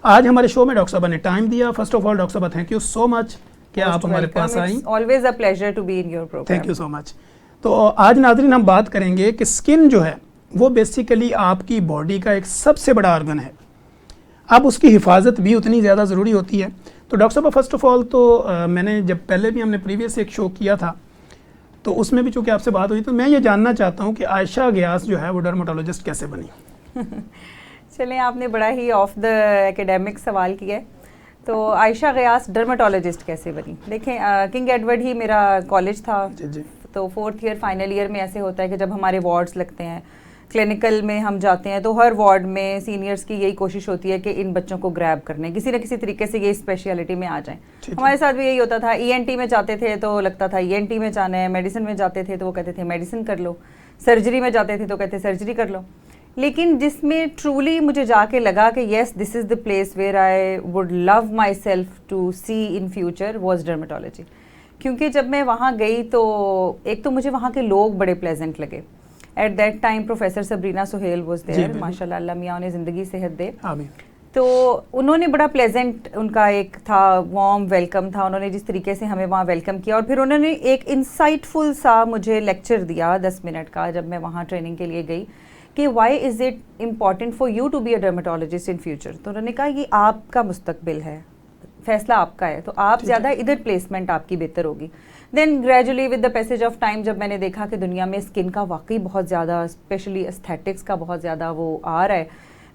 आज हमारे शो में डॉक्टर साहबा ने टाइम दिया। फर्स्ट ऑफ ऑल डॉक्टर साहबा थैंक यू सो मच कि आप हमारे पास आई। Always a pleasure to be in your program. Thank you so much. तो आज नाज़रीन हम बात करेंगे कि स्किन जो है वो बेसिकली आपकी बॉडी का एक सबसे बड़ा ऑर्गन है। अब उसकी हिफाजत भी उतनी ज़्यादा ज़रूरी होती है। तो डॉक्टर साहब फर्स्ट ऑफ ऑल तो मैंने जब पहले भी हमने प्रीवियस एक शो किया था तो उसमें भी चूँकि आपसे बात हुई तो मैं ये जानना चाहता हूँ कि आयशा गियास जो है वो डर्मेटोलॉजिस्ट कैसे बनी? चलें, आपने बड़ा ही ऑफ द एकेडमिक सवाल किया है। तो आयशा गियास डर्मेटोलॉजिस्ट कैसे बनी? देखें, किंग एडवर्ड ही मेरा कॉलेज था। जी। तो 4th ईयर फाइनल ईयर में ऐसे होता है कि जब हमारे वार्ड्स लगते हैं, क्लिनिकल में हम जाते हैं, तो हर वार्ड में सीनियर्स की यही कोशिश होती है कि इन बच्चों को ग्रैब करने, किसी न किसी तरीके से ये स्पेशलिटी में आ जाएं। हमारे साथ भी यही होता था। ईएनटी में जाते थे तो लगता था ईएनटी में जाना है, मेडिसिन में जाते थे तो वो कहते थे मेडिसिन कर लो, सर्जरी में जाते थे तो कहते सर्जरी कर लो। लेकिन जिसमें ट्रूली मुझे जाके लगा कि yes this is the place where I would love myself to see in future was dermatology. क्योंकि जब मैं वहाँ गई तो एक तो मुझे वहाँ के लोग बड़े प्लेजेंट लगे। At that time professor Sabrina Suhail was there, माशाल्लाह, अल्लाह मियाँ उन्हें ज़िंदगी सेहत दे। आमीन। तो उन्होंने बड़ा प्लेजेंट, उनका एक था वार्म वेलकम था। उन्होंने जिस तरीके से हमें वहाँ वेलकम किया और फिर उन्होंने एक इंसाइटफुल सा मुझे लेक्चर दिया 10 मिनट का जब मैं वहाँ ट्रेनिंग के लिए गई कि why is it important for you to be a dermatologist in future. तो उन्होंने कहा ये आपका मुस्तकबिल है, फैसला आपका है, तो आप ज़्यादा इधर प्लेसमेंट आपकी बेहतर होगी। Then gradually with the passage of time जब मैंने देखा कि दुनिया में स्किन का वाकई बहुत ज़्यादा, स्पेशली एस्थेटिक्स का बहुत ज़्यादा वो आ रहा है,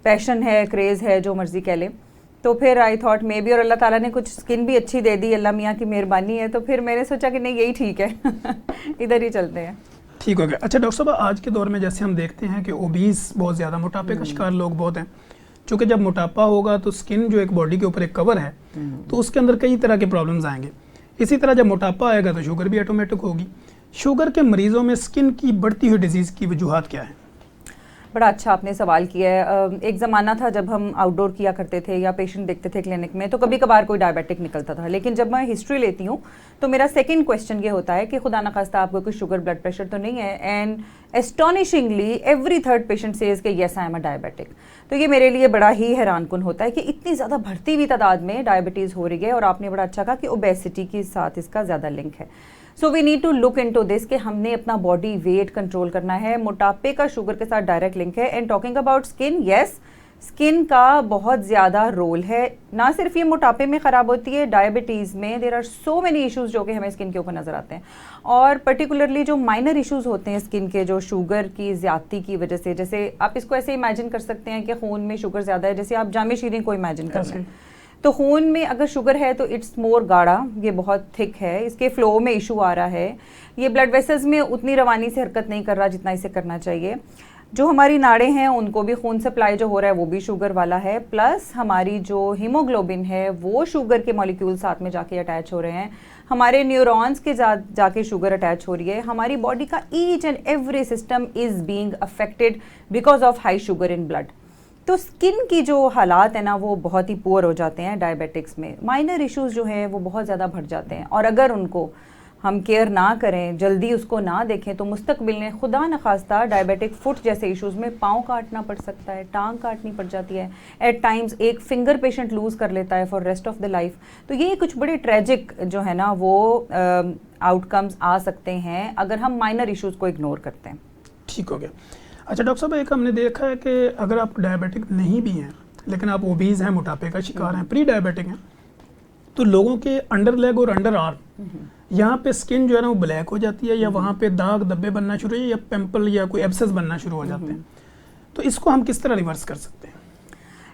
पैशन है, क्रेज़ है, जो मर्ज़ी कह लें, तो फिर आई थॉट मे बी, और अल्लाह ताला ने कुछ स्किन भी अच्छी दे दी, अल्लाह मियाँ की मेहरबानी है, तो फिर मैंने सोचा कि नहीं यही ठीक है इधर ही चलते हैं। ठीक हो गया। अच्छा डॉक्टर साहब, आज के दौर में जैसे हम देखते हैं कि ओबीस बहुत ज़्यादा, मोटापे का शिकार लोग बहुत हैं। चूँकि जब मोटापा होगा तो स्किन जो एक बॉडी के ऊपर एक कवर है तो उसके अंदर कई तरह के प्रॉब्लम्स आएंगे। इसी तरह जब मोटापा आएगा तो शुगर भी ऑटोमेटिक होगी। शुगर के मरीजों में स्किन की बढ़ती हुई डिजीज़ की वजूहात क्या है? बड़ा अच्छा आपने सवाल किया है। एक ज़माना था जब हम आउटडोर किया करते थे या पेशेंट देखते थे क्लिनिक में तो कभी कभार कोई डायबिटिक निकलता था, लेकिन जब मैं हिस्ट्री लेती हूँ तो मेरा सेकंड क्वेश्चन ये होता है कि खुदा न खास्ता आपको कोई शुगर ब्लड प्रेशर तो नहीं है, and astonishingly every third patient says कि yes I am a diabetic. तो ये मेरे लिए बड़ा ही हैरानकुन होता है कि इतनी ज़्यादा बढ़ती हुई तादाद में डायबिटीज़ हो रही है, और आपने बड़ा अच्छा कहा कि ओबेसिटी के साथ इसका ज़्यादा लिंक है। So we need to look into this कि हमने अपना बॉडी वेट कंट्रोल करना है। मोटापे का शुगर के साथ डायरेक्ट लिंक है। And talking about skin, yes, skin का बहुत ज़्यादा रोल है। ना सिर्फ ये मोटापे में ख़राब होती है, डायबिटीज़ में there are so many issues जो कि हमें स्किन के ऊपर नज़र आते हैं, और पर्टिकुलरली जो माइनर इश्यूज़ होते हैं स्किन के, जो शुगर की ज़्यादती की वजह से, जैसे आप इसको ऐसे इमेजिन कर सकते हैं कि खून में शुगर ज़्यादा है, जैसे आप जामे शीरीन को इमेजिन कर लें, तो खून में अगर शुगर है तो इट्स मोर गाढ़ा, ये बहुत थिक है, इसके फ्लो में इशू आ रहा है, ये ब्लड वेसल्स में उतनी रवानी से हरकत नहीं कर रहा जितना इसे करना चाहिए। जो हमारी नाड़ें हैं उनको भी खून सप्लाई जो हो रहा है वो भी शुगर वाला है, प्लस हमारी जो हीमोग्लोबिन है वो शुगर के मॉलिक्यूल साथ में जाके अटैच हो रहे हैं, हमारे न्यूरॉन्स के जाके शुगर अटैच हो रही है। हमारी बॉडी का each and every system is being affected because of high sugar in blood. तो स्किन की जो हालात है ना वो बहुत ही पुअर हो जाते हैं डायबिटिक्स में। माइनर इश्यूज जो हैं वो बहुत ज़्यादा बढ़ जाते हैं, और अगर उनको हम केयर ना करें, जल्दी उसको ना देखें, तो मुस्तकबिल में खुदा न खास्ता डायबिटिक फुट जैसे इश्यूज़ में पाँव काटना पड़ सकता है, टांग काटनी पड़ जाती है, एट टाइम्स एक फिंगर पेशेंट लूज़ कर लेता है for rest of the life. तो ये कुछ बड़े ट्रेजिक जो है ना वो आउटकम्स आ सकते हैं अगर हम माइनर इश्यूज़ को इग्नोर करते हैं। ठीक हो गया। अच्छा डॉक्टर साहब, एक हमने देखा है कि अगर आप डायबिटिक नहीं भी हैं लेकिन आप ओबीज हैं, मोटापे का शिकार हैं, प्री डायबिटिक हैं, तो लोगों के अंडर लेग और अंडर आर्म यहाँ पे स्किन जो है ना वो ब्लैक हो जाती है, या वहाँ पे दाग धब्बे बनना शुरू हो, या पिंपल या कोई एब्सेस बनना शुरू हो जाते हैं। तो इसको हम किस तरह रिवर्स कर सकते हैं?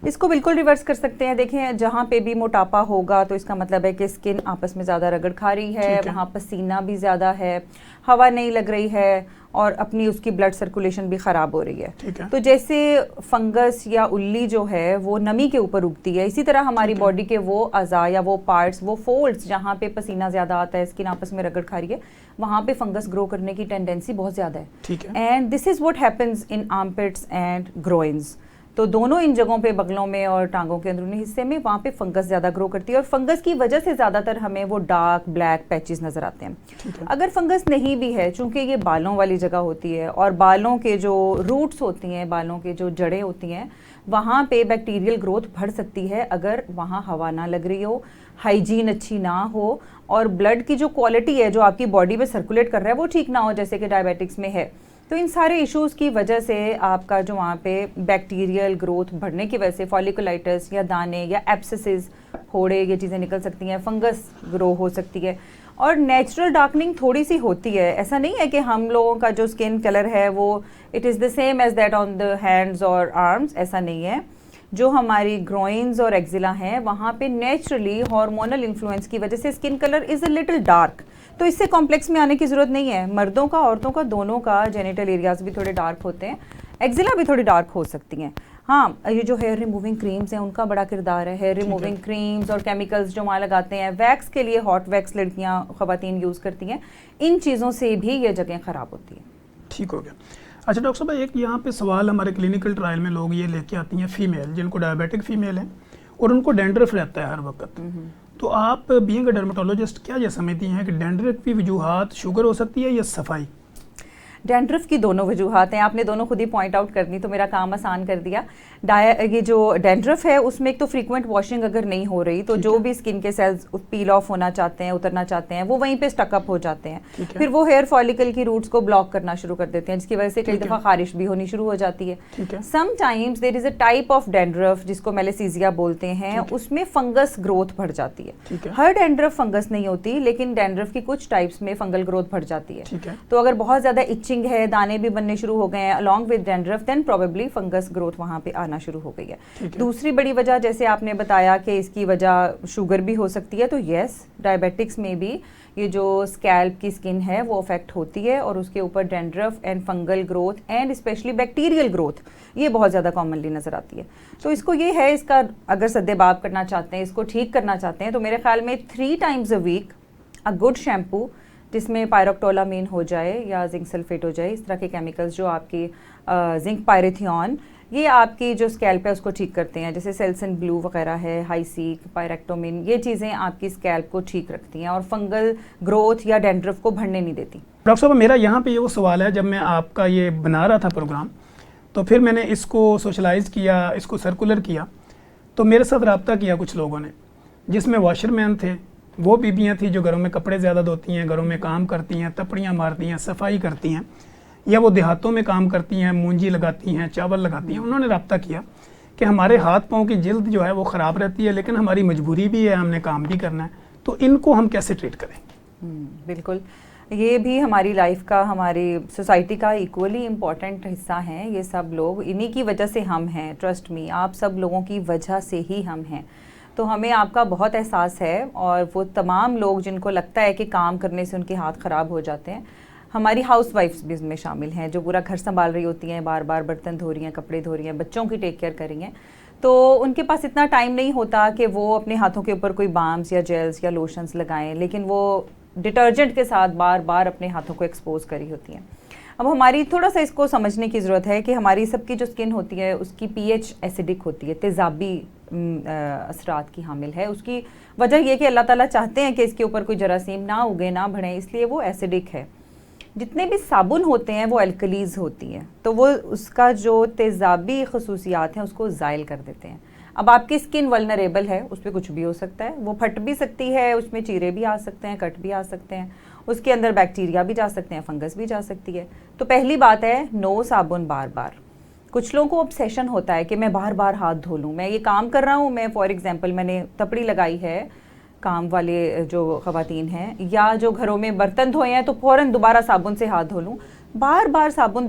इसको बिल्कुल रिवर्स कर सकते हैं। देखें, जहाँ पे भी मोटापा होगा तो इसका मतलब है कि स्किन आपस में ज़्यादा रगड़ खा रही है, वहाँ पसीना भी ज़्यादा है, हवा नहीं लग रही है, और अपनी उसकी ब्लड सर्कुलेशन भी ख़राब हो रही है। तो जैसे फंगस या उल्ली जो है वो नमी के ऊपर उगती है, इसी तरह हमारी बॉडी के वो अज़ा या वो पार्ट्स, वो फोल्ड्स जहाँ पे पसीना ज़्यादा आता है, स्किन आपस में रगड़ खा रही है, वहाँ पे फंगस ग्रो करने की टेंडेंसी बहुत ज़्यादा है। And this is what happens in armpits and groins. तो दोनों इन जगहों पे, बगलों में और टांगों के अंदरूनी हिस्से में, वहाँ पे फंगस ज़्यादा ग्रो करती है, और फंगस की वजह से ज़्यादातर हमें वो डार्क ब्लैक पैचेस नज़र आते हैं। अगर फंगस नहीं भी है, चूँकि ये बालों वाली जगह होती है, और बालों के जो रूट्स होती हैं, बालों के जो जड़ें होती हैं, वहाँ पे बैक्टीरियल ग्रोथ बढ़ सकती है अगर वहाँ हवा ना लग रही हो, हाइजीन अच्छी ना हो, और ब्लड की जो क्वालिटी है जो आपकी बॉडी में सर्कुलेट कर रहा है वो ठीक ना हो, जैसे कि डायबिटिक्स में है। तो इन सारे इश्यूज़ की वजह से आपका जो वहाँ पे बैक्टीरियल ग्रोथ बढ़ने की वजह से फॉलिकुलाइटिस या दाने या एब्सेसिस, फोड़े, ये चीज़ें निकल सकती हैं, फंगस ग्रो हो सकती है। और नेचुरल डार्कनिंग थोड़ी सी होती है, ऐसा नहीं है कि हम लोगों का जो स्किन कलर है वो it is the same as that on the hands और आर्म्स, ऐसा नहीं है। जो हमारी ग्रोइंस और एक्जिला हैं वहाँ पे नेचुरली हार्मोनल इन्फ्लुएंस की वजह से skin colour is a little dark. तो इससे कॉम्प्लेक्स में आने की ज़रूरत नहीं है। मर्दों का, औरतों का, दोनों का जेनिटल एरियाज भी थोड़े डार्क होते हैं, एक्जिला भी थोड़ी डार्क हो सकती हैं। हाँ, ये जो हेयर रिमूविंग क्रीम्स हैं उनका बड़ा किरदार है। हेयर रिमूविंग क्रीम्स और केमिकल्स जो वहाँ लगाते हैं, वैक्स के लिए हॉट वैक्स लड़कियाँ ख़वातीन यूज़ करती हैं, इन चीज़ों से भी ये जगह ख़राब होती है। ठीक हो गया। अच्छा डॉक्टर साहब, एक यहाँ पे सवाल हमारे क्लिनिकल ट्रायल में लोग ये लेके आती हैं, फीमेल जिनको डायबिटिक फीमेल हैं और उनको डैंड्रफ रहता है हर वक्त, तो आप बीइंग अ डर्मेटोलॉजिस्ट क्या ये समझती हैं कि डैंड्रफ की वजूहात शुगर हो सकती है या सफाई? डैंड्रफ की दोनों वजूहात हैं, आपने दोनों खुद ही पॉइंट आउट कर दी तो मेरा काम आसान कर दिया। ये जो डैंड्रफ है उसमें एक तो फ्रीक्वेंट वॉशिंग अगर नहीं हो रही तो जो भी स्किन के सेल्स पील ऑफ होना चाहते हैं, उतरना चाहते हैं, वो वहीं पे स्टकअप हो जाते हैं। फिर वो हेयर फॉलिकल की रूट्स को ब्लॉक करना शुरू कर देते हैं, जिसकी वजह से कई दफ़ा खारिश भी होनी शुरू हो जाती है। Sometimes there is a type of dandruff जिसको मैलेसीजिया बोलते हैं, उसमें फंगस ग्रोथ बढ़ जाती है। हर डैंड्रफ फंगस नहीं होती, लेकिन डैंड्रफ की कुछ टाइप्स में फंगल ग्रोथ बढ़ जाती है। तो अगर बहुत ज़्यादा इचिंग है, दाने भी बनने शुरू हो गए हैं along with dandruff, then probably fungus growth वहाँ पे आना शुरू हो गई है। दूसरी बड़ी वजह, जैसे आपने बताया कि इसकी वजह शुगर भी हो सकती है, तो यस, डायबिटिक्स में भी ये जो स्कैल्प की स्किन है वो अफेक्ट होती है और उसके ऊपर dandruff and fungal growth and specially bacterial growth ये बहुत ज़्यादा कॉमनली नज़र आती है। तो इसको ये है, इसका अगर सद्देबाब करना चाहते हैं, इसको ठीक करना चाहते हैं, तो मेरे ख्याल में 3 times a week a good shampoo जिसमें पायरोक्टोलामीन हो जाए या जिंक सल्फेट हो जाए, इस तरह के केमिकल्स जो आपकी जिंक पायरेथियन, ये आपकी जो स्कैल्प है उसको ठीक करते हैं, जैसे सेल्सन ब्लू वगैरह है, हाईसीक, पायरेक्टोमिन, ये चीज़ें आपकी स्कैल्प को ठीक रखती हैं और फंगल ग्रोथ या डैंड्रफ को बढ़ने नहीं देती। डॉक्टर साहब, मेरा यहाँ पे ये वो सवाल है, जब मैं आपका ये बना रहा था प्रोग्राम तो फिर मैंने इसको सोशलाइज़ किया, इसको सर्कुलर किया, तो मेरे साथ रब्ता किया कुछ लोगों ने, जिसमें वॉशरमैन थे, वो बीबियाँ थी जो घरों में कपड़े ज़्यादा धोती हैं, घरों में काम करती हैं, तपड़ियाँ मारती हैं, सफाई करती हैं, या वो देहातों में काम करती हैं, मूंजी लगाती हैं, चावल लगाती हैं। उन्होंने रब्ता किया कि हमारे हाथ पाँव की जिल्द जो है वो ख़राब रहती है, लेकिन हमारी मजबूरी भी है, हमने काम भी करना है, तो इनको हम कैसे ट्रीट करें? बिल्कुल, ये भी हमारी लाइफ का, हमारी सोसाइटी का इक्वली इम्पॉर्टेंट हिस्सा हैं। ये सब लोग, इन्हीं की वजह से हम हैं, ट्रस्ट मी, आप सब लोगों की वजह से ही हम हैं। तो हमें आपका बहुत एहसास है, और वो तमाम लोग जिनको लगता है कि काम करने से उनके हाथ ख़राब हो जाते हैं, हमारी हाउस वाइफ्स भी इसमें शामिल हैं जो पूरा घर संभाल रही होती हैं, बार बार बर्तन धो रही हैं, कपड़े धो रही हैं, बच्चों की टेक केयर कर रही हैं, तो उनके पास इतना टाइम नहीं होता कि वो अपने हाथों के ऊपर कोई बाम्स या जेल्स या लोशंस लगाएं, लेकिन वो डिटर्जेंट के साथ बार बार अपने हाथों को एक्सपोज करी होती हैं। अब हमारी थोड़ा सा इसको समझने की ज़रूरत है कि हमारी सबकी जो स्किन होती है उसकी पीएच एसिडिक होती है, तेज़ाबी असरात की हामिल है। उसकी वजह यह कि अल्लाह ताला चाहते हैं कि इसके ऊपर कोई जरासीम ना उगे, ना बढ़े, इसलिए वो एसिडिक है। जितने भी साबुन होते हैं वो एल्कलीज होती हैं, तो वो उसका जो तेज़ाबी खसूसियात हैं उसको ज़ायल कर देते हैं। अब आपकी स्किन वल्नरेबल है, उस पर कुछ भी हो सकता है, वो फट भी सकती है, उसमें चीरे भी आ सकते हैं, कट भी आ सकते हैं, उसके अंदर बैक्टीरिया भी जा सकते हैं, फंगस भी जा सकती है। तो पहली बात है, नो साबुन बार बार। कुछ लोगों को ऑब्सेशन होता है कि मैं बार बार हाथ धो लूँ, मैं ये काम कर रहा हूँ, मैं फॉर एग्जांपल मैंने तपड़ी लगाई है, काम वाले जो ख़वातीन हैं या जो घरों में बर्तन धोए हैं तो फ़ौरन दोबारा साबुन से हाथ धो लूँ। बार बार साबुन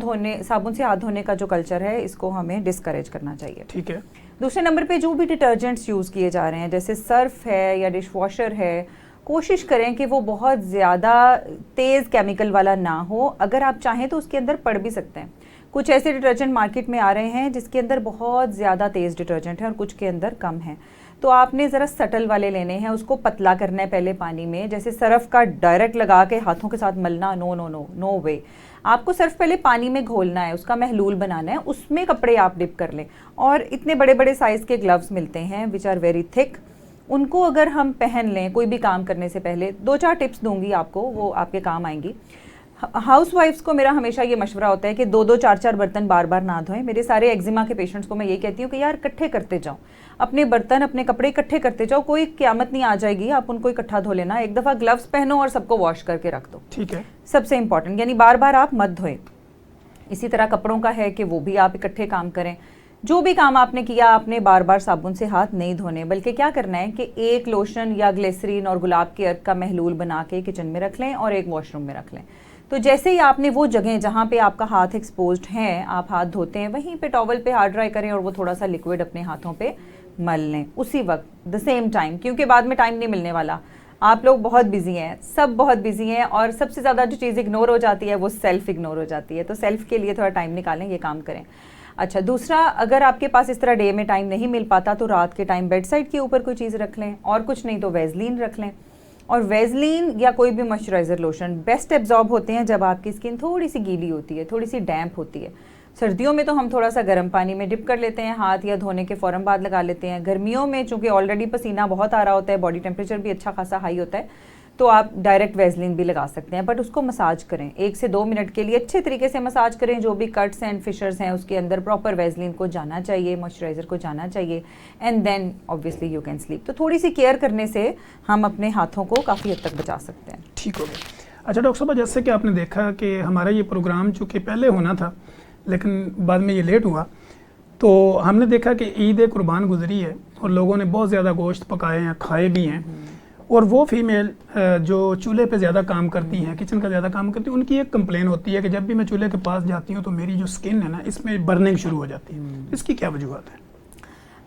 से हाथ धोने का जो कल्चर है, इसको हमें डिस्करेज करना चाहिए। ठीक है। दूसरे नंबर पे जो भी डिटर्जेंट्स यूज़ किए जा रहे हैं, जैसे सर्फ है या डिश वॉशर है, कोशिश करें कि वो बहुत ज़्यादा तेज़ केमिकल वाला ना हो। अगर आप चाहें तो उसके अंदर पड़ भी सकते हैं। कुछ ऐसे डिटर्जेंट मार्केट में आ रहे हैं जिसके अंदर बहुत ज़्यादा तेज़ डिटर्जेंट है और कुछ के अंदर कम है, तो आपने ज़रा सटल वाले लेने हैं, उसको पतला करना है पहले पानी में। जैसे सर्फ का डायरेक्ट लगा के हाथों के साथ मलना, नो नो नो नो वे। आपको सर्फ पहले पानी में घोलना है, उसका महलूल बनाना है, उसमें कपड़े आप डिप कर लें। और इतने बड़े बड़े साइज़ के ग्लव्स मिलते हैं विच आर वेरी थिक, उनको अगर हम पहन लें कोई भी काम करने से पहले, 2-4 टिप्स दूंगी आपको, वो आपके काम आएंगी। हाउसवाइफ्स को मेरा हमेशा ये मशवरा होता है कि 2-2 4-4 बर्तन बार बार ना धोएं। मेरे सारे एक्जिमा के पेशेंट्स को मैं ये कहती हूँ कि यार इकट्ठे करते जाओ, अपने बर्तन अपने कपड़े इकट्ठे करते जाओ, कोई क़यामत नहीं आ जाएगी, आप उनको इकट्ठा धो लेना। एक दफ़ा ग्लव्स पहनो और सबको वॉश करके रख दो, ठीक है, सबसे इंपॉर्टेंट, यानी बार बार आप मत धोएं। इसी तरह कपड़ों का है कि वो भी आप इकट्ठे काम करें। जो भी काम आपने किया, आपने बार बार साबुन से हाथ नहीं धोने, बल्कि क्या करना है कि एक लोशन या ग्लिसरीन और गुलाब के अर्क का महलूल बना के किचन में रख लें और एक वॉशरूम में रख लें। तो जैसे ही आपने वो जगह जहाँ पे आपका हाथ एक्सपोज्ड है, आप हाथ धोते हैं, वहीं पे टॉवल पे हाथ ड्राई करें और वो थोड़ा सा लिक्विड अपने हाथों पे मल लें उसी वक्त, द सेम टाइम, क्योंकि बाद में टाइम नहीं मिलने वाला। आप लोग बहुत बिजी हैं, सब बहुत बिजी हैं, और सबसे ज़्यादा जो चीज़ इग्नोर हो जाती है वो सेल्फ इग्नोर हो जाती है। तो सेल्फ के लिए थोड़ा टाइम निकालें, ये काम करें। अच्छा, दूसरा, अगर आपके पास इस तरह डे में टाइम नहीं मिल पाता तो रात के टाइम बेड साइड के ऊपर कोई चीज़ रख लें, और कुछ नहीं तो वेज़लीन रख लें। और वेज़लीन या कोई भी मॉइस्चराइज़र लोशन बेस्ट एब्जॉर्ब होते हैं जब आपकी स्किन थोड़ी सी गीली होती है, थोड़ी सी डैम्प होती है। सर्दियों में तो हम थोड़ा सा गर्म पानी में डिप कर लेते हैं हाथ, या धोने के फ़ौरन बाद लगा लेते हैं। गर्मियों में चूँकि ऑलरेडी पसीना बहुत आ रहा होता है, बॉडी टेम्परेचर भी अच्छा खासा हाई होता है, तो आप डायरेक्ट वेज़लीन भी लगा सकते हैं, बट उसको मसाज करें 1 से 2 मिनट के लिए, अच्छे तरीके से मसाज करें। जो भी कट्स एंड फिशर्स हैं उसके अंदर प्रॉपर वेज़लीन को जाना चाहिए, मॉइस्चराइज़र को जाना चाहिए, and then obviously you can sleep. तो थोड़ी सी केयर करने से हम अपने हाथों को काफ़ी हद तक बचा सकते हैं। ठीक हो गया। अच्छा डॉक्टर साहब, जैसे कि आपने देखा कि हमारा ये प्रोग्राम चूँकि पहले होना था लेकिन बाद में ये लेट हुआ, तो हमने देखा कि ईद कुर्बान गुजरी है और लोगों ने बहुत ज़्यादा गोश्त पकाए हैं, खाए भी हैं, और वो फीमेल जो चूल्हे पे ज़्यादा काम करती हैं, किचन का ज़्यादा काम करती हैं, उनकी एक कंप्लेन होती है कि जब भी मैं चूल्हे के पास जाती हूँ तो मेरी जो स्किन है ना, इसमें बर्निंग शुरू हो जाती है। इसकी क्या वजूहत है?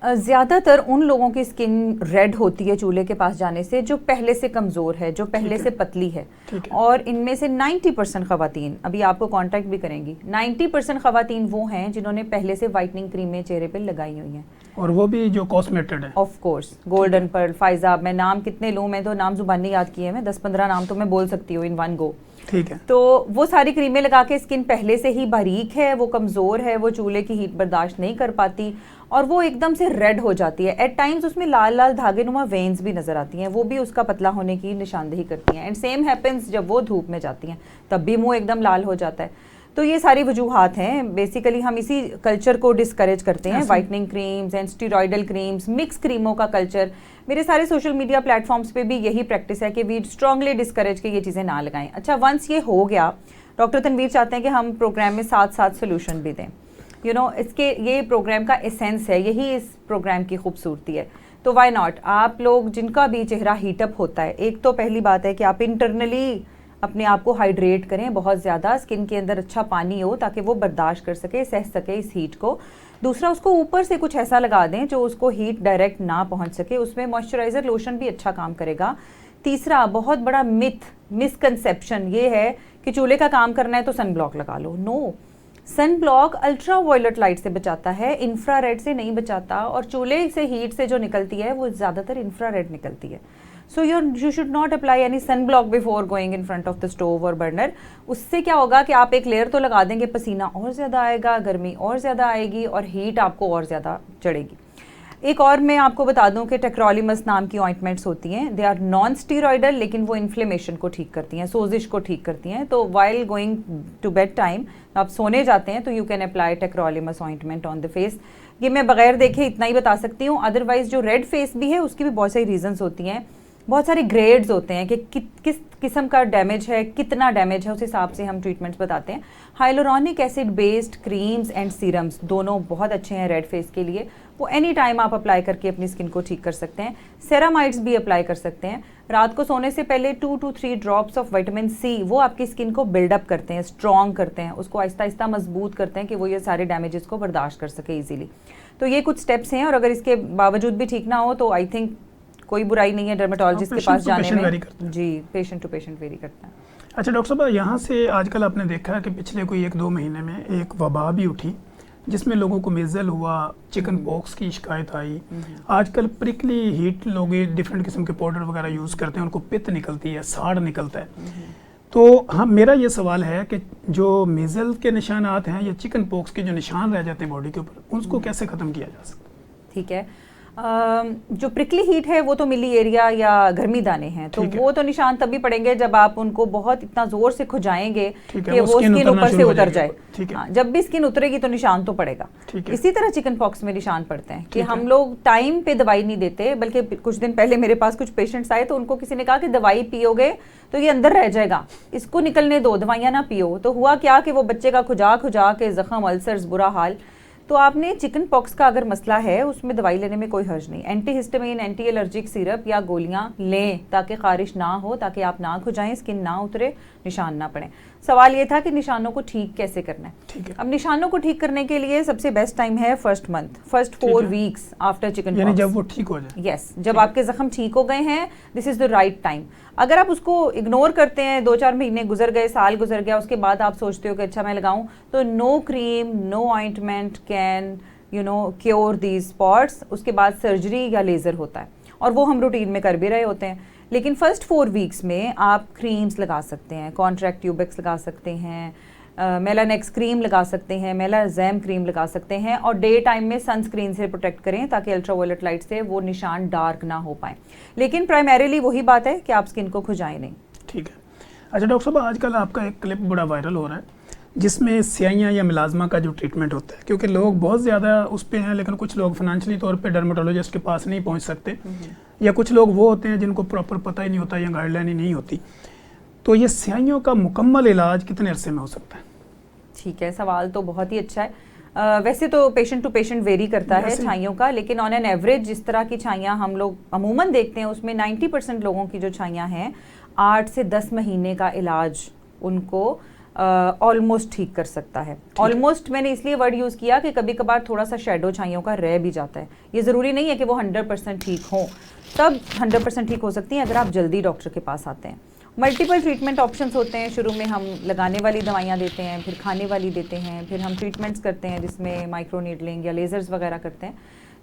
ज़्यादातर उन लोगों की स्किन रेड होती है चूल्हे के पास जाने से जो पहले से कमज़ोर है, जो पहले से पतली है, और इनमें से 90% ख़वातीन, अभी आपको कांटेक्ट भी करेंगी, 90% ख़वातीन वो हैं जिन्होंने पहले से वाइटनिंग क्रीमें चेहरे पे लगाई हुई हैं, और वो भी जो कॉस्मेटेड है। ऑफ कोर्स, गोल्डन पर्ल, फाइजाब, मैं नाम कितने लूँ, मैं तो नाम ज़ुबानी याद किए, मैं 10-15 नाम तो मैं बोल सकती हूँ इन वन गो। ठीक है। तो वो सारी क्रीमें लगा के स्किन पहले से ही बारीक है, वो कमज़ोर है, वो चूल्हे की हीट बर्दाश्त नहीं कर पाती, और वो एकदम से रेड हो जाती है। एट टाइम्स उसमें लाल लाल धागे नुमा वेन्स भी नज़र आती हैं, वो भी उसका पतला होने की निशानदेही करती हैं। एंड सेम हैपेंस जब वो धूप में जाती हैं, तब भी मुंह एकदम लाल हो जाता है। तो ये सारी वजूहात हैं। बेसिकली हम इसी कल्चर को डिस्करेज करते हैं, whitening creams and steroidal creams, mix क्रीमों का कल्चर। मेरे सारे सोशल मीडिया प्लेटफॉर्म्स पे भी यही प्रैक्टिस है कि वी स्ट्रांगली डिस्करेज के ये चीज़ें ना लगाएं। अच्छा, वंस ये हो गया, डॉक्टर तनवीर चाहते हैं कि हम प्रोग्राम में साथ सोल्यूशन भी दें। यू नो, इसके ये प्रोग्राम का एसेंस है, यही इस प्रोग्राम की खूबसूरती है। तो वाई नॉट, आप लोग जिनका भी चेहरा हीटअप होता है, एक तो पहली बात है कि आप इंटरनली अपने आप को हाइड्रेट करें, बहुत ज़्यादा स्किन के अंदर अच्छा पानी हो ताकि वो बर्दाश्त कर सके, सह सके इस हीट को। दूसरा, उसको ऊपर से कुछ ऐसा लगा दें जो उसको हीट डायरेक्ट ना पहुंच सके, उसमें मॉइस्चराइज़र लोशन भी अच्छा काम करेगा। तीसरा, बहुत बड़ा मिसकंसेप्शन ये है कि चूल्हे का काम करना है तो सन ब्लॉक लगा लो। No, sun block ultra violet light से बचाता है, इंफ्रारेड से नहीं बचाता, और चूल्हे से हीट से जो निकलती है वो ज़्यादातर इंफ्रारेड निकलती है। सो you should not apply any sunblock before going in front of the stove और बर्नर। उससे क्या होगा कि आप एक लेयर तो लगा देंगे, पसीना और ज़्यादा आएगा, गर्मी और ज़्यादा आएगी, और हीट आपको और ज़्यादा चढ़ेगी। एक और मैं आपको बता दूं कि टेक्रोलिमस नाम की ऑइंटमेंट्स होती हैं, दे आर नॉन स्टीरॉयडल, लेकिन वो इन्फ्लेमेशन को ठीक करती हैं, सोजिश को ठीक करती हैं। तो while going to bed time, आप सोने जाते हैं तो you can apply tacrolimus ointment on the face. ये मैं बगैर देखे इतना ही बता सकती हूँ। अदरवाइज जो रेड फेस भी है उसकी भी बहुत सारी रीजंस होती हैं, बहुत सारे ग्रेड्स होते हैं कि किस किस्म का डैमेज है, कितना डैमेज है, उस हिसाब से हम ट्रीटमेंट्स बताते हैं। Hyaluronic acid based creams and serums दोनों बहुत अच्छे हैं रेड फेस के लिए, वो एनी टाइम आप अप्लाई करके अपनी स्किन को ठीक कर सकते हैं। सेरामाइड्स भी अप्लाई कर सकते हैं। रात को सोने से पहले 2 to 3 drops of vitamin C, वो आपकी स्किन को बिल्डअप करते हैं, स्ट्रॉन्ग करते हैं, उसको आहिस्ता आहिस्ता मजबूत करते हैं कि वो ये सारे डैमेजेस को बर्दाश्त कर सके ईजीली। तो ये कुछ स्टेप्स हैं, और अगर इसके बावजूद भी ठीक ना हो तो आई थिंक कोई बुराई नहीं है डर्मेटोलॉजिस्ट के पास जाने में। जी, पेशेंट टू पेशेंट वेरी करता है। अच्छा डॉक्टर साहब, यहाँ से आजकल आपने देखा है कि पिछले कोई 1-2 महीने में एक वबा भी उठी जिसमें लोगों को मेजल हुआ, चिकन पॉक्स की शिकायत आई। आजकल प्रिकली हीट लोग डिफरेंट किस्म के पाउडर वगैरह यूज़ करते हैं, उनको पित्त निकलती है, साड़ निकलता है। तो हम, मेरा ये सवाल है कि जो मेजल के निशानात हैं या चिकन पॉक्स के जो निशान रह जाते हैं बॉडी के ऊपर, उसको कैसे ख़त्म किया जा सकता है? ठीक है, जो प्रिकली हीट है वो तो मिली एरिया या गर्मी दाने हैं, तो वो तो निशान तभी पड़ेंगे जब आप उनको बहुत इतना जोर से खुजाएंगे कि वो स्किन ऊपर से उतर जाए। जब भी स्किन उतरेगी तो निशान तो पड़ेगा। इसी तरह चिकन पॉक्स में निशान पड़ते हैं कि हम लोग टाइम पे दवाई नहीं देते, बल्कि कुछ दिन पहले मेरे पास कुछ पेशेंट्स आए तो उनको किसी ने कहा कि दवाई पियोगे तो ये अंदर रह जाएगा, इसको निकलने दो, दवाइयाँ ना पियो। तो हुआ क्या कि वो बच्चे का खुजा खुजा के जख्म, अल्सर्स, बुरा हाल। तो आपने चिकन पॉक्स का अगर मसला है उसमें दवाई लेने में कोई हर्ज नहीं, anti histamine, anti allergic syrup या गोलियां लें ताकि खारिश ना हो, ताकि आप ना खुजाएं, स्किन ना उतरे, निशान ना पड़े। सवाल ये था कि निशानों को ठीक कैसे करना है। ठीक है। अब निशानों को ठीक करने के लिए सबसे बेस्ट टाइम है first 4 weeks after chicken pox, जब वो ठीक हो जाए। यस, जब आपके जख्म ठीक हो गए हैं, this is the right time. अगर आप उसको इग्नोर करते हैं, 2-4 महीने गुजर गए, साल गुजर गया, उसके बाद आप सोचते हो कि अच्छा मैं लगाऊं, तो no cream, no ointment can cure these spots. उसके बाद सर्जरी या लेजर होता है, और वो हम रूटीन में कर भी रहे होते हैं। लेकिन फर्स्ट 4 वीक्स में आप क्रीम्स लगा सकते हैं, कॉन्ट्रैक्ट ट्यूबेक्स लगा सकते हैं, मेलानेक्स क्रीम लगा सकते हैं, मेलाजैम क्रीम लगा सकते हैं, और डे टाइम में सनस्क्रीन से प्रोटेक्ट करें ताकि अल्ट्रावायलेट लाइट से वो निशान डार्क ना हो पाए। लेकिन प्राइमरीली वही बात है कि आप स्किन को खुजाएं नहीं। ठीक है। अच्छा डॉक्टर साहब, आजकल आपका एक क्लिप बड़ा वायरल हो रहा है जिसमें स्याहियाँ या मिलाजमा का जो ट्रीटमेंट होता है, क्योंकि लोग बहुत ज़्यादा उस पर हैं, लेकिन कुछ लोग फाइनेंशियली तौर पे डर्मेटोलॉजिस्ट के पास नहीं पहुंच सकते, या कुछ लोग वो होते हैं जिनको प्रॉपर पता ही नहीं होता या गाइडलाइन ही नहीं होती। तो ये स्याहियों का मुकम्मल इलाज कितने अरसे में हो सकता है? ठीक है, सवाल तो बहुत ही अच्छा है। वैसे तो पेशेंट टू पेशेंट वेरी करता है छाइयों का, लेकिन ऑन एन एवरेज जिस तरह की छाइयाँ हम लोग अमूमन देखते हैं उसमें 90% लोगों की जो छाइयाँ हैं 8 से 10 महीने का इलाज उनको ऑलमोस्ट ठीक कर सकता है। ऑलमोस्ट मैंने इसलिए वर्ड यूज़ किया कि कभी कभार थोड़ा सा शेडो छाइयों का रह भी जाता है। ये ज़रूरी नहीं है कि वो 100% ठीक हो, तब 100% ठीक हो सकती हैं अगर आप जल्दी डॉक्टर के पास आते हैं। मल्टीपल ट्रीटमेंट ऑप्शंस होते हैं। शुरू में हम लगाने वाली दवाइयाँ देते हैं, फिर खाने वाली देते हैं, फिर हम ट्रीटमेंट्स करते हैं जिसमें माइक्रो नीडलिंग या लेजर्स वगैरह करते हैं।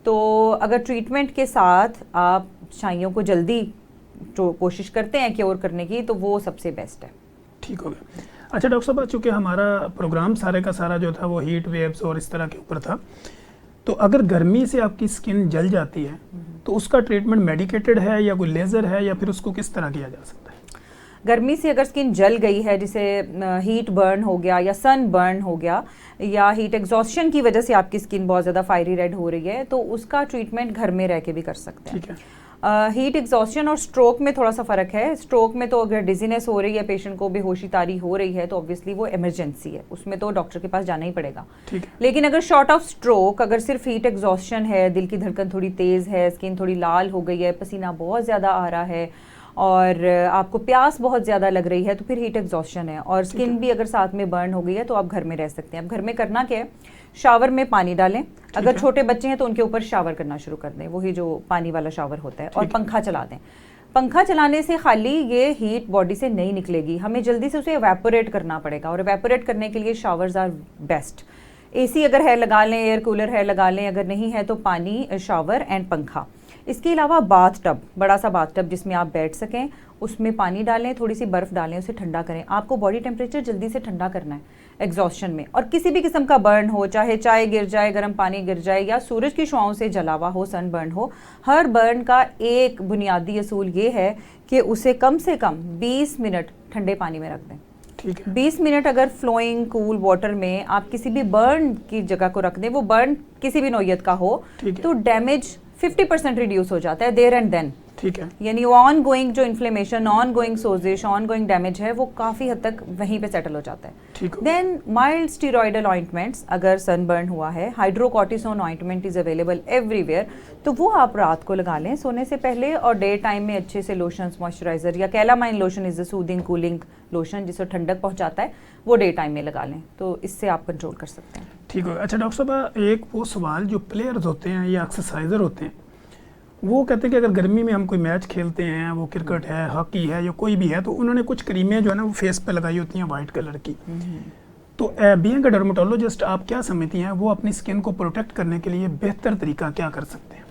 तो अगर ट्रीटमेंट के साथ आप छाइयों को जल्दी कोशिश करते हैं क्योर करने की, तो वो सबसे बेस्ट है। ठीक हो गया। अच्छा डॉक्टर साहब, चूँकि हमारा प्रोग्राम सारे का सारा जो था वो हीट वेव्स और इस तरह के ऊपर था, तो अगर गर्मी से आपकी स्किन जल जाती है तो उसका ट्रीटमेंट मेडिकेटेड है या कोई लेज़र है, या फिर उसको किस तरह किया जा सकता है? गर्मी से अगर स्किन जल गई है, जिसे हीट बर्न हो गया या सन बर्न हो गया या हीट एग्जॉस्शन की वजह से आपकी स्किन बहुत ज़्यादा फायरी रेड हो रही है, तो उसका ट्रीटमेंट घर में रह के भी कर सकते हैं। ठीक है। हीट एग्जॉस्शन और स्ट्रोक में थोड़ा सा फ़र्क है। स्ट्रोक में तो अगर डिजीनेस हो रही है, पेशेंट को बेहोशी तारी हो रही है, तो ऑब्वियसली वो इमरजेंसी है, उसमें तो डॉक्टर के पास जाना ही पड़ेगा। ठीक है। लेकिन अगर शॉर्ट ऑफ स्ट्रोक, अगर सिर्फ हीट एग्जॉस्शन है, दिल की धड़कन थोड़ी तेज़ है, स्किन थोड़ी लाल हो गई है, पसीना बहुत ज़्यादा आ रहा है और आपको प्यास बहुत ज़्यादा लग रही है, तो फिर हीट एग्जॉस्शन है, और स्किन भी अगर साथ में बर्न हो गई है, तो आप घर में रह सकते हैं। अब घर में करना क्या है, शावर में पानी डालें। अगर छोटे बच्चे हैं तो उनके ऊपर शावर करना शुरू कर दें, वही जो पानी वाला शावर होता है, और पंखा चला दें। पंखा चलाने से खाली ये हीट बॉडी से नहीं निकलेगी, हमें जल्दी से उसे एवेपोरेट करना पड़ेगा, और एवेपोरेट करने के लिए शावर्स आर बेस्ट। एसी अगर है लगा लें, एयर कूलर है लगा लें, अगर नहीं है तो पानी, शावर एंड पंखा। इसके अलावा बाथ टब, बड़ा सा बाथ टब जिसमें आप बैठ सकें, उसमें पानी डालें, थोड़ी सी बर्फ़ डालें, उसे ठंडा करें। आपको बॉडी टेम्परेचर जल्दी से ठंडा करना है एग्जॉस्शन में। और किसी भी किस्म का बर्न हो, चाहे चाय गिर जाए, गर्म पानी गिर जाए, या सूरज की शुआओं से जला हुआ हो, सन बर्न हो, हर बर्न का एक बुनियादी असूल ये है कि उसे कम से कम 20 मिनट ठंडे पानी में रख दें। ठीक है। 20 मिनट अगर फ्लोइंग कूल वाटर में आप किसी भी बर्न की जगह को रख दें, वो बर्न किसी भी नौयत का हो, तो डैमेज 50% रिड्यूस हो जाता है देयर एंड देन। ठीक है। यानी ऑन गोइंग जो इन्फ्लेमेशन, ऑन गोइंग सोजिश, ऑन गोइंग डैमेज है, वो काफ़ी हद तक वहीं पे सेटल हो जाता है। ठीक है। देन माइल्ड स्टीरॉयडल ऑइंटमेंट्स, अगर सनबर्न हुआ है, hydrocortisone ointment is available everywhere, तो वो आप रात को लगा लें सोने से पहले, और डे टाइम में अच्छे से लोशंस, मॉइस्चराइजर या calamine lotion is a soothing cooling lotion जिससे ठंडक पहुंचाता है, वो डे टाइम में लगा लें, तो इससे आप कंट्रोल कर सकते हैं। ठीक है। अच्छा डॉक्टर साहब, एक वो सवाल, जो प्लेयर्स होते हैं या एक्सरसाइजर होते हैं, वो कहते हैं कि अगर गर्मी में हम कोई मैच खेलते हैं, वो क्रिकेट है, हॉकी है, या कोई भी है, तो उन्होंने कुछ क्रीमें जो है ना वो फेस पे लगाई होती हैं वाइट कलर की। तो बीइंग अ डर्मेटोलॉजिस्ट, आप क्या समझती हैं वो अपनी स्किन को प्रोटेक्ट करने के लिए बेहतर तरीका क्या कर सकते हैं?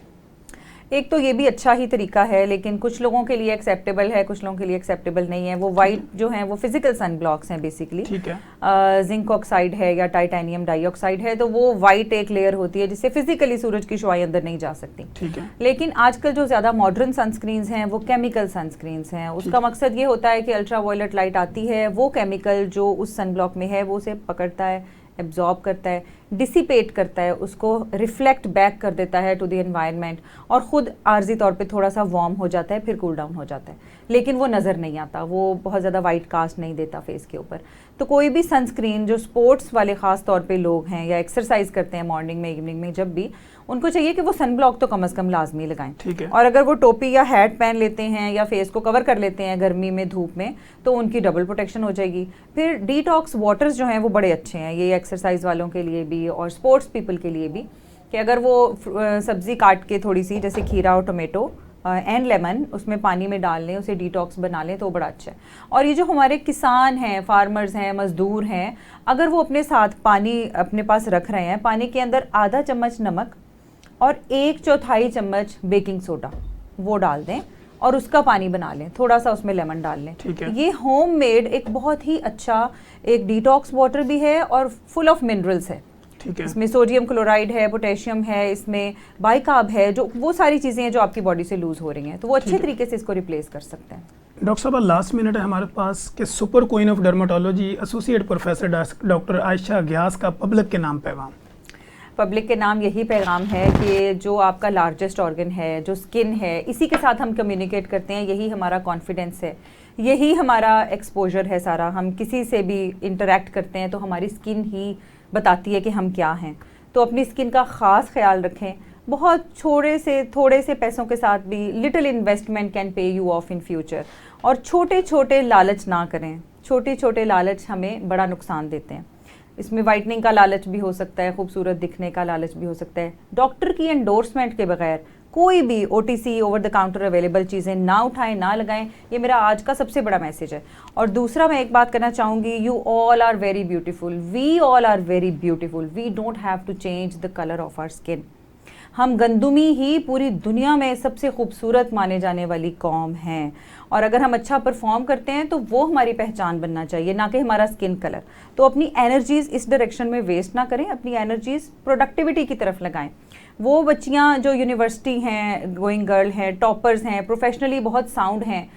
एक तो ये भी अच्छा ही तरीका है, लेकिन कुछ लोगों के लिए एक्सेप्टेबल है, कुछ लोगों के लिए एक्सेप्टेबल नहीं है। वो वाइट जो हैं वो फिजिकल सन ब्लॉक्स हैं बेसिकली। ठीक है। जिंक ऑक्साइड है या टाइटेनियम डाइऑक्साइड है, तो वो वाइट एक लेयर होती है जिससे फिजिकली सूरज की शुआएं अंदर नहीं जा सकती। ठीक है। लेकिन आजकल जो ज़्यादा मॉडर्न सनस्क्रीन्स हैं वो केमिकल सनस्क्रीन्स हैं। उसका मकसद ये होता है कि अल्ट्रा वायलेट लाइट आती है, वो केमिकल जो उस सन ब्लॉक में है वो उसे पकड़ता है, एब्जॉर्ब करता है, डिसिपेट करता है, उसको रिफ्लेक्ट बैक कर देता है टू द एनवायरनमेंट, और ख़ुद आर्जी तौर पे थोड़ा सा वार्म हो जाता है, फिर कूल डाउन हो जाता है। लेकिन वो नज़र नहीं आता, वो बहुत ज़्यादा वाइट कास्ट नहीं देता फेस के ऊपर। तो कोई भी सनस्क्रीन जो स्पोर्ट्स वाले ख़ास तौर पे लोग हैं या एक्सरसाइज करते हैं मॉर्निंग में, इवनिंग में, जब भी, उनको चाहिए कि वो सन ब्लॉक तो कम से कम लाजमी लगाएं। ठीक है। और अगर वो टोपी या हैट पहन लेते हैं या फेस को कवर कर लेते हैं गर्मी में, धूप में, तो उनकी डबल प्रोटेक्शन हो जाएगी। फिर डिटॉक्स वाटर्स जो हैं वो बड़े अच्छे हैं, ये एक्सरसाइज वालों के लिए भी और स्पोर्ट्स पीपल के लिए भी, कि अगर वो सब्ज़ी काट के थोड़ी सी, जैसे खीरा और टोमेटो एंड लेमन, उसमें पानी में डाल लें, उसे डिटॉक्स बना लें, तो बड़ा अच्छा है। और ये जो हमारे किसान हैं, फार्मर्स हैं, मज़दूर हैं, अगर वो अपने साथ पानी अपने पास रख रहे हैं, पानी के अंदर आधा चम्मच नमक और 1/4 चम्मच बेकिंग सोडा वो डाल दें और उसका पानी बना लें, थोड़ा सा उसमें लेमन डाल लें। ठीक है। ये होममेड एक बहुत ही अच्छा एक डिटॉक्स वाटर भी है और फुल ऑफ मिनरल्स है। ठीक है। इसमें सोडियम क्लोराइड है, पोटेशियम है, इसमें बाइकार्ब है, जो वो सारी चीज़ें हैं जो आपकी बॉडी से लूज़ हो रही हैं, तो वो अच्छे तरीके से इसको रिप्लेस कर सकते हैं। डॉक्टर साहब, लास्ट मिनट है हमारे पास कि super queen of dermatology associate professor doctor Ayesha gas का पब्लिक के नाम पैगाम। पब्लिक के नाम यही पैगाम है कि जो आपका लार्जेस्ट ऑर्गन है, जो स्किन है, इसी के साथ हम कम्युनिकेट करते हैं, यही हमारा कॉन्फिडेंस है, यही हमारा एक्सपोजर है सारा। हम किसी से भी इंटरेक्ट करते हैं तो हमारी स्किन ही बताती है कि हम क्या हैं। तो अपनी स्किन का ख़ास ख्याल रखें। बहुत थोड़े से पैसों के साथ भी little investment can pay you of in future. और छोटे छोटे लालच ना करें, छोटे लालच हमें बड़ा नुकसान देते हैं। इसमें वाइटनिंग का लालच भी हो सकता है, खूबसूरत दिखने का लालच भी हो सकता है। डॉक्टर की एंडोर्समेंट के बगैर कोई भी OTC over the counter available चीज़ें ना उठाएं, ना लगाएं। ये मेरा आज का सबसे बड़ा मैसेज है। और दूसरा मैं एक बात करना चाहूँगी, you all are very beautiful, we all are very beautiful, we don't have to change the colour of our skin. हम गंदुमी ही पूरी दुनिया में सबसे खूबसूरत माने जाने वाली कौम हैं, और अगर हम अच्छा परफॉर्म करते हैं तो वो हमारी पहचान बनना चाहिए, ना कि हमारा स्किन कलर। तो अपनी एनर्जीज़ इस डायरेक्शन में वेस्ट ना करें, अपनी एनर्जीज़ प्रोडक्टिविटी की तरफ लगाएं। वो बच्चियां जो यूनिवर्सिटी हैं, गोइंग गर्ल हैं, टॉपर्स हैं, प्रोफेशनली बहुत साउंड हैं,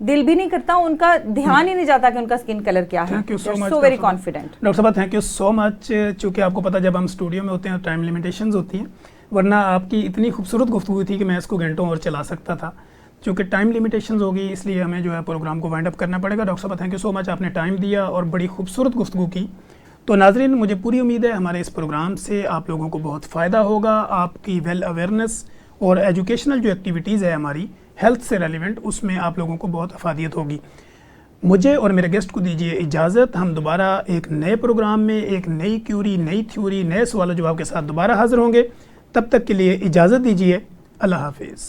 दिल भी नहीं करता, उनका ध्यान ही नहीं जाता कि उनका स्किन कलर क्या है। So very confident. डॉक्टर साहब, थैंक यू सो मच। चूँकि आपको पता, जब हम स्टूडियो में होते हैं टाइम लिमिटेशंस होती हैं, वरना आपकी इतनी खूबसूरत गुफ्तगू थी कि मैं इसको घंटों और चला सकता था। चूँकि टाइम लिमिटेशंस होगी, इसलिए हमें जो है प्रोग्राम को वाइंड अप करना पड़ेगा। डॉक्टर साहब, थैंक यू सो मच, आपने टाइम दिया और बड़ी खूबसूरत गुफ्तगू की। तो नाज़रीन, मुझे पूरी उम्मीद है हमारे इस प्रोग्राम से आप लोगों को बहुत फ़ायदा होगा। आपकी वेल अवेयरनेस और एजुकेशनल जो एक्टिविटीज़ है हमारी हेल्थ से रेलिवेंट, उसमें आप लोगों को बहुत अफादियत होगी। मुझे और मेरे गेस्ट को दीजिए इजाज़त। हम दोबारा एक नए प्रोग्राम में एक नई क्यूरी, नई थ्योरी, नए सवाल जवाब के साथ दोबारा हाज़िर होंगे। तब तक के लिए इजाज़त दीजिए। अल्लाह हाफिज़।